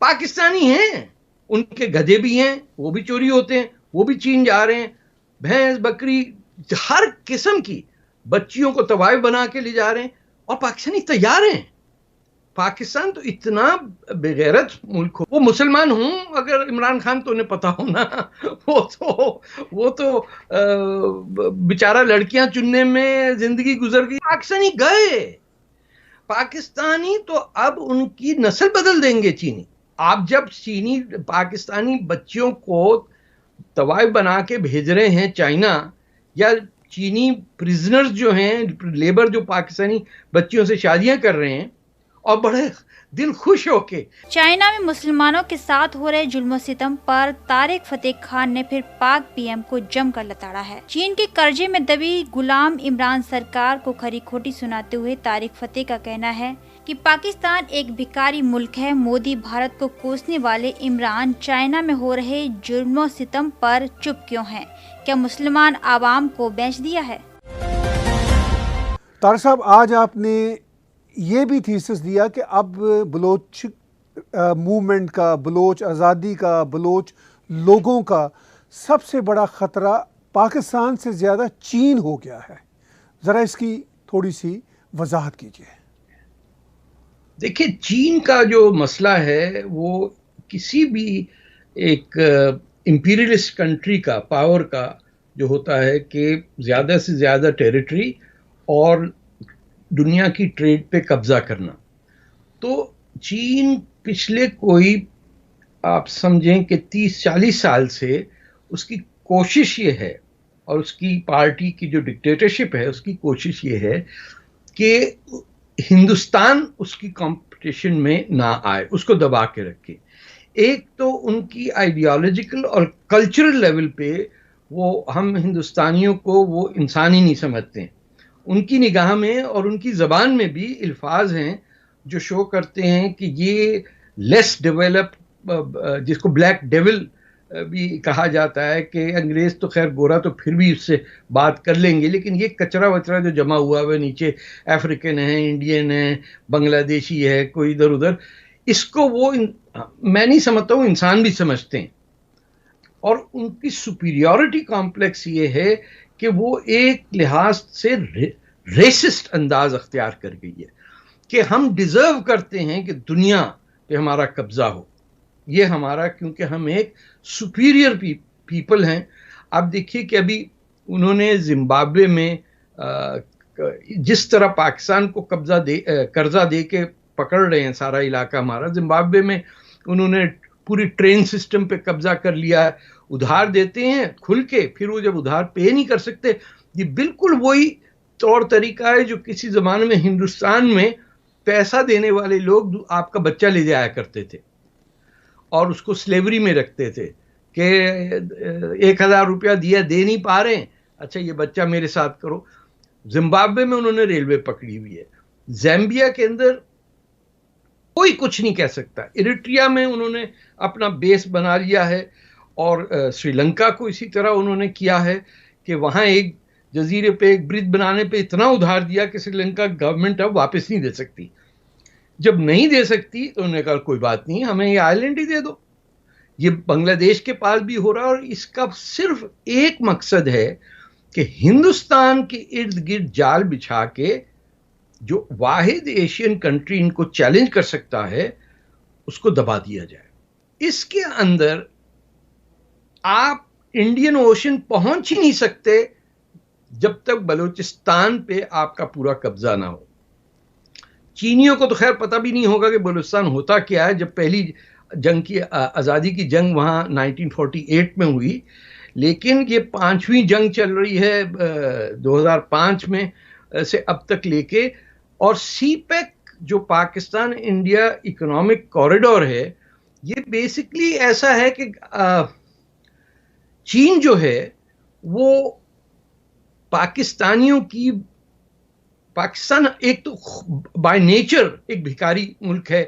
پاکستانی ہیں، ان کے گدھے بھی ہیں، وہ بھی چوری ہوتے ہیں، وہ بھی چین جا رہے ہیں، بھینس بکری ہر قسم کی بچیوں کو طوائف بنا کے لے جا رہے ہیں، اور پاکستانی تیار ہیں. پاکستان تو اتنا بغیرت ملک ہو. وہ مسلمان ہوں اگر عمران خان تو انہیں پتا ہونا، وہ تو بیچارہ لڑکیاں چننے میں زندگی گزر گئی. پاکستانی گئے، پاکستانی تو اب ان کی نسل بدل دیں گے چینی. آپ جب چینی پاکستانی بچیوں کو طوائف بنا کے بھیج رہے ہیں چائنا، یا چینی پریزنرز جو ہیں لیبر جو پاکستانی بچیوں سے شادیاں کر رہے ہیں اور بڑے دل خوش ہو کے. چائنا میں مسلمانوں کے ساتھ ہو رہے ظلم و ستم پر طارق فتح خان نے پھر پاک پی ایم کو جم کر لتاڑا ہے. چین کے قرضے میں دبی غلام عمران سرکار کو کھری کھوٹی سناتے ہوئے طارق فتح کا کہنا ہے کہ پاکستان ایک بھکاری ملک ہے. مودی بھارت کو کوسنے والے عمران چائنا میں ہو رہے ظلم و ستم پر چپ کیوں ہیں؟ کیا مسلمان عوام کو بیچ دیا ہے؟ طارق صاحب، آج آپ نے یہ بھی تھیسس دیا کہ اب بلوچ موومنٹ کا، بلوچ آزادی کا، بلوچ لوگوں کا سب سے بڑا خطرہ پاکستان سے زیادہ چین ہو گیا ہے. ذرا اس کی تھوڑی سی وضاحت کیجیے. دیکھیں، چین کا جو مسئلہ ہے وہ کسی بھی ایک امپیریلسٹ کنٹری کا پاور کا جو ہوتا ہے کہ زیادہ سے زیادہ ٹیریٹری اور دنیا کی ٹریڈ پہ قبضہ کرنا. تو چین پچھلے کوئی آپ سمجھیں کہ 30-40 سال سے اس کی کوشش یہ ہے، اور اس کی پارٹی کی جو ڈکٹیٹرشپ ہے اس کی کوشش یہ ہے کہ ہندوستان اس کی کمپٹیشن میں نہ آئے، اس کو دبا کے رکھے. ایک تو ان کی آئیڈیالوجیکل اور کلچرل لیول پہ وہ ہم ہندوستانیوں کو وہ انسانی نہیں سمجھتے ہیں. ان کی نگاہ میں اور ان کی زبان میں بھی الفاظ ہیں جو شو کرتے ہیں کہ یہ لیس ڈیولپ، جس کو بلیک ڈیول بھی کہا جاتا ہے، کہ انگریز تو خیر گورا تو پھر بھی اس سے بات کر لیں گے، لیکن یہ کچرا وچرا جو جمع ہوا ہے نیچے، افریقن ہے، انڈین ہے، بنگلہ دیشی ہے، کوئی ادھر ادھر، اس کو وہ میں نہیں سمجھتا ہوں انسان بھی سمجھتے ہیں. اور ان کی سپیریورٹی کمپلیکس یہ ہے کہ وہ ایک لحاظ سے ریسسٹ انداز اختیار کر گئی ہے کہ ہم ڈیزرو کرتے ہیں کہ دنیا پہ ہمارا قبضہ ہو. یہ ہمارا، کیونکہ ہم ایک سپیریئر پیپل ہیں. آپ دیکھیے کہ ابھی انہوں نے زمبابوے میں جس طرح پاکستان کو قرضہ دے کے پکڑ رہے ہیں سارا علاقہ ہمارا، زمبابوے میں انہوں نے پوری ٹرین سسٹم پہ قبضہ کر لیا ہے. ادھار دیتے ہیں کھل کے، پھر وہ جب ادھار پے نہیں کر سکتے. یہ بالکل وہی طور طریقہ ہے جو کسی زمانے میں ہندوستان میں پیسہ دینے والے لوگ آپ کا بچہ لے جایا کرتے تھے اور اس کو سلیوری میں رکھتے تھے کہ 1000 روپیہ دیا، دے نہیں پا رہے ہیں، اچھا یہ بچہ میرے ساتھ کرو. زمبابوے میں انہوں نے ریلوے پکڑی ہوئی ہے. زیمبیا کے اندر کوئی کچھ نہیں کہہ سکتا. ایریٹریا میں انہوں نے اپنا بیس بنا لیا ہے، اور سری لنکا کو اسی طرح انہوں نے کیا ہے کہ وہاں ایک جزیرے پہ ایک برج بنانے پہ اتنا ادھار دیا کہ سری لنکا گورنمنٹ اب واپس نہیں دے سکتی. جب نہیں دے سکتی تو انہوں نے کہا کوئی بات نہیں، ہمیں یہ آئلینڈ ہی دے دو. یہ بنگلہ دیش کے پاس بھی ہو رہا ہے، اور اس کا صرف ایک مقصد ہے کہ ہندوستان کے ارد گرد جال بچھا کے جو واحد ایشین کنٹری ان کو چیلنج کر سکتا ہے اس کو دبا دیا جائے. اس کے اندر آپ انڈین اوشن پہنچ ہی نہیں سکتے جب تک بلوچستان پہ آپ کا پورا قبضہ نہ ہو. چینیوں کو تو خیر پتہ بھی نہیں ہوگا کہ بلوچستان ہوتا کیا ہے. جب پہلی جنگ کی آزادی کی جنگ وہاں 1948 میں ہوئی، لیکن یہ 5ویں جنگ چل رہی ہے 2005 میں سے اب تک لے کے. اور سی پیک جو پاکستان انڈیا اکنامک کوریڈور ہے، یہ بیسکلی ایسا ہے کہ چین جو ہے وہ پاکستانیوں کی، پاکستان ایک تو بائی نیچر ایک بھکاری ملک ہے،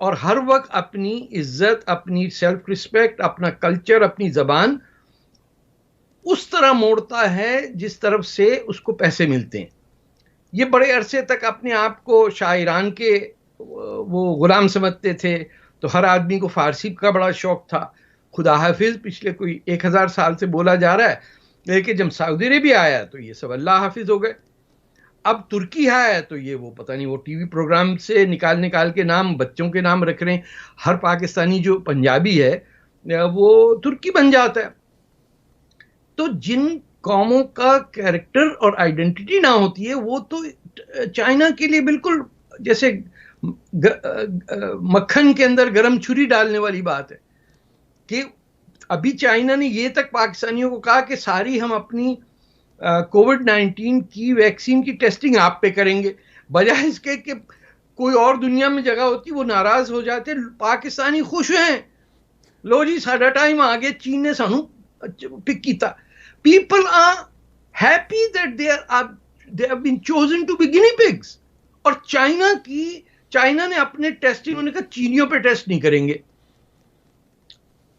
اور ہر وقت اپنی عزت، اپنی سیلف رسپیکٹ، اپنا کلچر، اپنی زبان اس طرح موڑتا ہے جس طرف سے اس کو پیسے ملتے ہیں. یہ بڑے عرصے تک اپنے آپ کو شاہ ایران کے وہ غلام سمجھتے تھے، تو ہر آدمی کو فارسی کا بڑا شوق تھا. خدا حافظ پچھلے کوئی 1000 سال سے بولا جا رہا ہے, لیکن جب سعودی عربیہ آیا تو یہ سب اللہ حافظ ہو گئے. اب ترکی ہے تو یہ وہ پتہ نہیں وہ ٹی وی پروگرام سے نکال کے نام بچوں کے نام رکھ رہے ہیں. ہر پاکستانی جو پنجابی ہے وہ ترکی بن جاتا ہے. تو جن قوموں کا کیریکٹر اور آئیڈینٹی نہ ہوتی ہے وہ تو چائنا کے لیے بالکل جیسے مکھن کے اندر گرم چھری ڈالنے والی بات ہے. کہ ابھی چائنا نے یہ تک پاکستانیوں کو کہا کہ ساری ہم اپنی کووڈ-19 کی ویکسین کی ٹیسٹنگ آپ پہ کریں گے, بجائے اس کے کہ کوئی اور دنیا میں جگہ ہوتی وہ ناراض ہو جاتے. پاکستانی خوش ہیں, لو جی ساڈا ٹائم آگے, چین نے سانو پک کیتا. People are happy that they have been chosen to be guinea pigs. اور چائنا نے اپنے ٹیسٹنگ انہوں نے کہا چینیوں پہ ٹیسٹ نہیں کریں گے.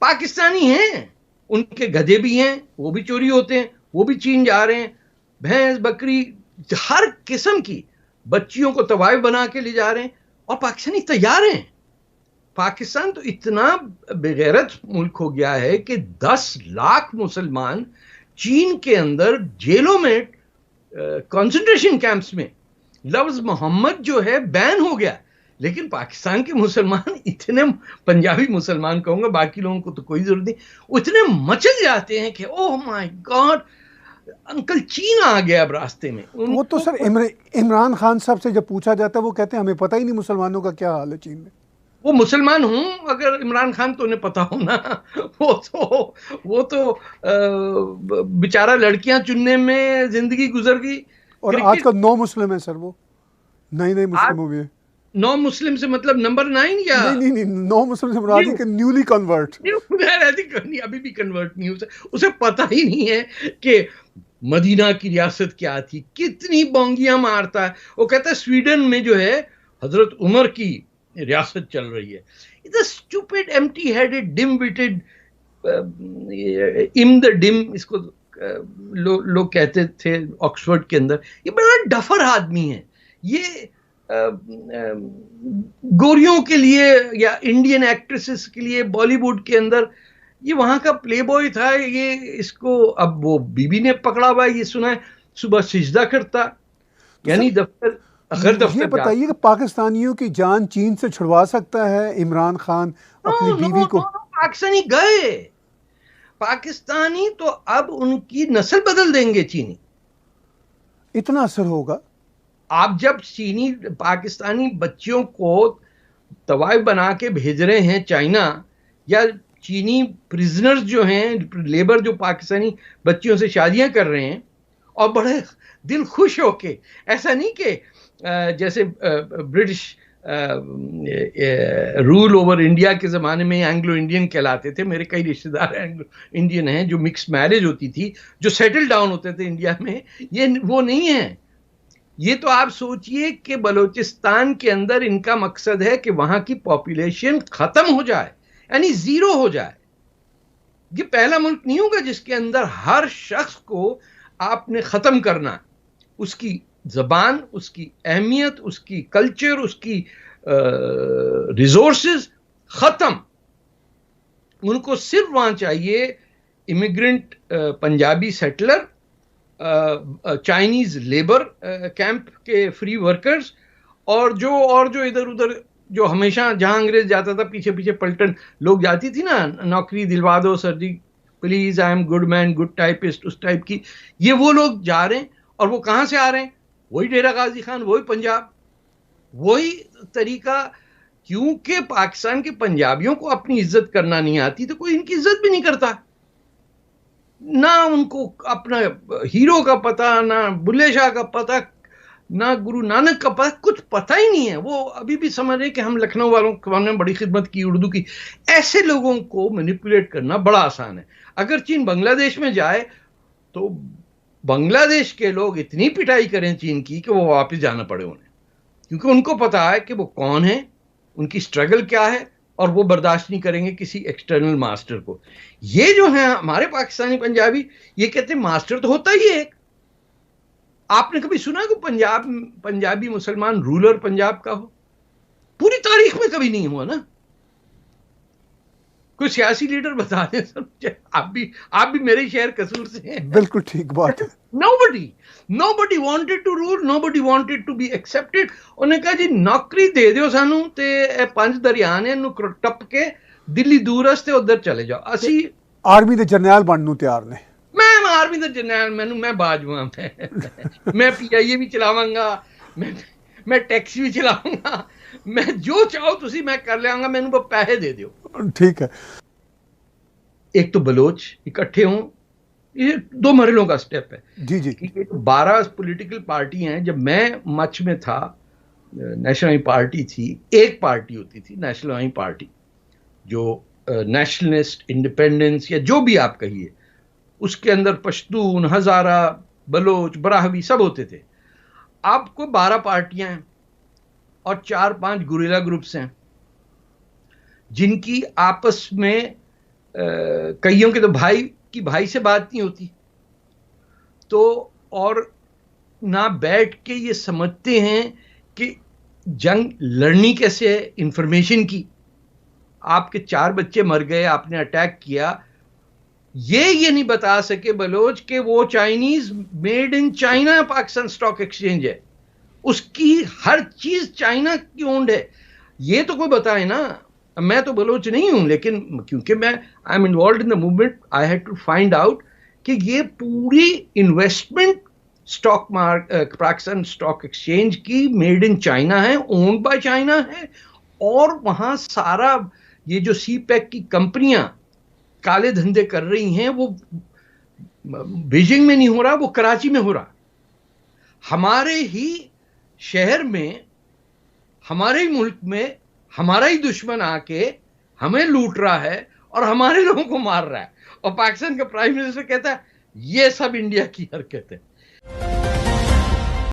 پاکستانی ہیں, ان کے گدھے بھی ہیں, وہ بھی چوری ہوتے ہیں, وہ بھی چین جا رہے ہیں. بھینس بکری ہر قسم کی بچیوں کو طوائف بنا کے لے جا رہے ہیں, اور پاکستانی تیار ہیں. پاکستان تو اتنا بغیرت ملک ہو گیا ہے کہ 10 لاکھ مسلمان چین کے اندر جیلوں میں کنسنٹریشن کیمپس میں لفظ محمد جو ہے بین ہو گیا. لیکن پاکستان کے مسلمان اتنے, پنجابی مسلمان کہوں گا, باقی لوگوں کو تو کوئی ضرورت نہیں, وہ اتنے مچل جاتے ہیں کہ اوہ مائی گاڈ انکل چین آ گیا اب راستے میں. وہ تو سر عمران خان صاحب سے جب پوچھا جاتا ہے وہ کہتے ہیں ہمیں پتہ ہی نہیں مسلمانوں کا کیا حال ہے چین میں. وہ مسلمان ہوں اگر عمران خان تو انہیں پتا ہونا, وہ تو بیچارہ لڑکیاں چننے میں زندگی گزر گئی. اور آج کل 9 مسلم ہیں سر, وہ نئے مسلم ہوئے ہیں. 9 مسلم سے مطلب نمبر 9 یا نہیں 9 مسلم سے مراد ہے کہ نیولی کنورٹ, ابھی بھی کنورٹ نہیں ہو, اسے پتہ ہی نہیں ہے کہ مدینہ کی ریاست کیا تھی, کتنی بونگیاں مارتا ہے. وہ کہتا ہے سویڈن میں جو ہے حضرت عمر کی ریاست چل رہی ہے. It's a stupid, empty-headed, dim-witted, اس کو لوگ کہتے تھے آکسفورڈ کے اندر. یہ بڑا ڈفر آدمی ہے. یہ گوریوں کے لیے یا انڈین ایکٹریسز کے لیے بالی ووڈ کے اندر یہ وہاں کا پلے بوائے تھا. یہ اس کو اب وہ بیوی نے پکڑا ہوا ہے, یہ سنا ہے صبح سجدہ کرتا, یعنی دفتر. یہ بتائیے کہ پاکستانیوں کی جان چین سے چھڑوا سکتا ہے عمران خان اپنی بیوی کو؟ پاکستانی گئے, پاکستانی تو اب ان کی نسل بدل دیں گے چینی. اتنا اثر ہوگا. آپ جب چینی پاکستانی بچیوں کو طوائف بنا کے بھیج رہے ہیں چائنا, یا چینی پریزنرز جو ہیں لیبر جو پاکستانی بچیوں سے شادیاں کر رہے ہیں, اور بڑے دل خوش ہو کے, ایسا نہیں کہ جیسے برٹش رول اوور انڈیا کے زمانے میں اینگلو انڈین کہلاتے تھے. میرے کئی رشتے دار اینگلو انڈین ہیں جو مکس میرج ہوتی تھی, جو سیٹل ڈاؤن ہوتے تھے انڈیا میں. یہ وہ نہیں ہے. یہ تو آپ سوچئے کہ بلوچستان کے اندر ان کا مقصد ہے کہ وہاں کی پاپولیشن ختم ہو جائے, یعنی زیرو ہو جائے. یہ پہلا ملک نہیں ہوگا جس کے اندر ہر شخص کو آپ نے ختم کرنا, اس کی زبان, اس کی اہمیت, اس کی کلچر, اس کی ریسورسز ختم. ان کو صرف وہاں چاہیے immigrant Punjabi settler, Chinese labour camp کے فری ورکرز, اور جو ادھر ادھر جو ہمیشہ جہاں انگریز جاتا تھا پیچھے پیچھے پلٹن لوگ جاتی تھی نا, نوکری دلوا دو sir ji please, I am good man, good typist, اس ٹائپ کی. یہ وہ لوگ جا رہے ہیں, اور وہ کہاں سے آ رہے ہیں؟ وہی ڈیرہ غازی خان, وہی پنجاب, وہی طریقہ. کیونکہ پاکستان کے پنجابیوں کو اپنی عزت کرنا نہیں آتی تو کوئی ان کی عزت بھی نہیں کرتا. نہ ان کو اپنا ہیرو کا پتہ, نہ بلے شاہ کا پتہ, نہ گرو نانک کا پتہ, کچھ پتہ ہی نہیں ہے. وہ ابھی بھی سمجھ رہے کہ ہم لکھنؤ والوں کو ہم نے بڑی خدمت کی اردو کی. ایسے لوگوں کو مینیپولیٹ کرنا بڑا آسان ہے. اگر چین بنگلہ دیش میں جائے تو بنگلہ دیش کے لوگ اتنی پٹائی کریں چین کی کہ وہ واپس جانا پڑے انہیں, کیونکہ ان کو پتا ہے کہ وہ کون ہیں, ان کی سٹرگل کیا ہے, اور وہ برداشت نہیں کریں گے کسی ایکسٹرنل ماسٹر کو. یہ جو ہیں ہمارے پاکستانی پنجابی, یہ کہتے ہیں ماسٹر تو ہوتا ہی ایک. آپ نے کبھی سنا کہ پنجابی مسلمان رولر پنجاب کا ہو؟ پوری تاریخ میں کبھی نہیں ہوا نا. کوئی سیاسی لیڈر بتا دیں سر, آپ بھی میرے شہر قصور سے ہیں. بالکل ٹھیک بات ہے. nobody wanted to rule, nobody wanted to be accepted. انہوں نے کہا جی نوکری دے دیو سانو تے اے 5 دریا نے انہوں ٹپ کے دلی دور استے ادھر چلے جاؤ. اسی آرمی دے جرنیل بننوں تیار نے. میں آرمی دے جرنیل میں باجواں میں PIA بھی چلاواں گا, میں ٹیکسی بھی چلاواں گا, میں جو چاہو تسی میں کر لیاں گا, مینوں بس پیسے دے دیو. ٹھیک ہے. ایک تو بلوچ اکٹھے ہوں, یہ 2 مرحلوں کا سٹیپ ہے. جی جی. 12 پولیٹیکل پارٹی ہیں. جب میں مچ میں تھا, نیشنل آئی پارٹی تھی, ایک پارٹی ہوتی تھی نیشنل آئی پارٹی, جو نیشنلسٹ, انڈیپینڈنس یا جو بھی آپ کہیے, اس کے اندر پشتون, ہزارہ, بلوچ, براہوی سب ہوتے تھے. آپ کو 12 پارٹیاں ہیں اور 4-5 گوریلا گروپس ہیں جن کی آپس میں کئیوں کے تو بھائی سے بات نہیں ہوتی, تو اور نہ بیٹھ کے یہ سمجھتے ہیں کہ جنگ لڑنی کیسے ہے. انفارمیشن کی, آپ کے 4 بچے مر گئے, آپ نے اٹیک کیا, یہ نہیں بتا سکے بلوچ کہ وہ Chinese made in China Pakistan stock exchange ہے, اس کی ہر چیز چائنا کی اونڈ ہے. یہ تو کوئی بتائے نا. میں تو بلوچ نہیں ہوں, لیکن کیونکہ میں I am involved in the movement, I had to find out کہ یہ پوری انویسٹمنٹ پاکستان اسٹاک ایکسچینج کی میڈ ان چائنا ہے, اونڈ بائی چائنا ہے, اور وہاں سارا یہ جو سی پیک کی کمپنیاں کالے دھندے کر رہی ہیں, وہ بیجنگ میں نہیں ہو رہا, وہ کراچی میں ہو رہا. ہمارے ہی شہر میں, ہمارے ہی ملک میں ہمارا ہی دشمن آ کے ہمیں لوٹ رہا ہے اور ہمارے لوگوں کو مار رہا ہے, اور پاکستان کا پرائم منسٹر کہتا ہے یہ سب انڈیا کی حرکت ہے.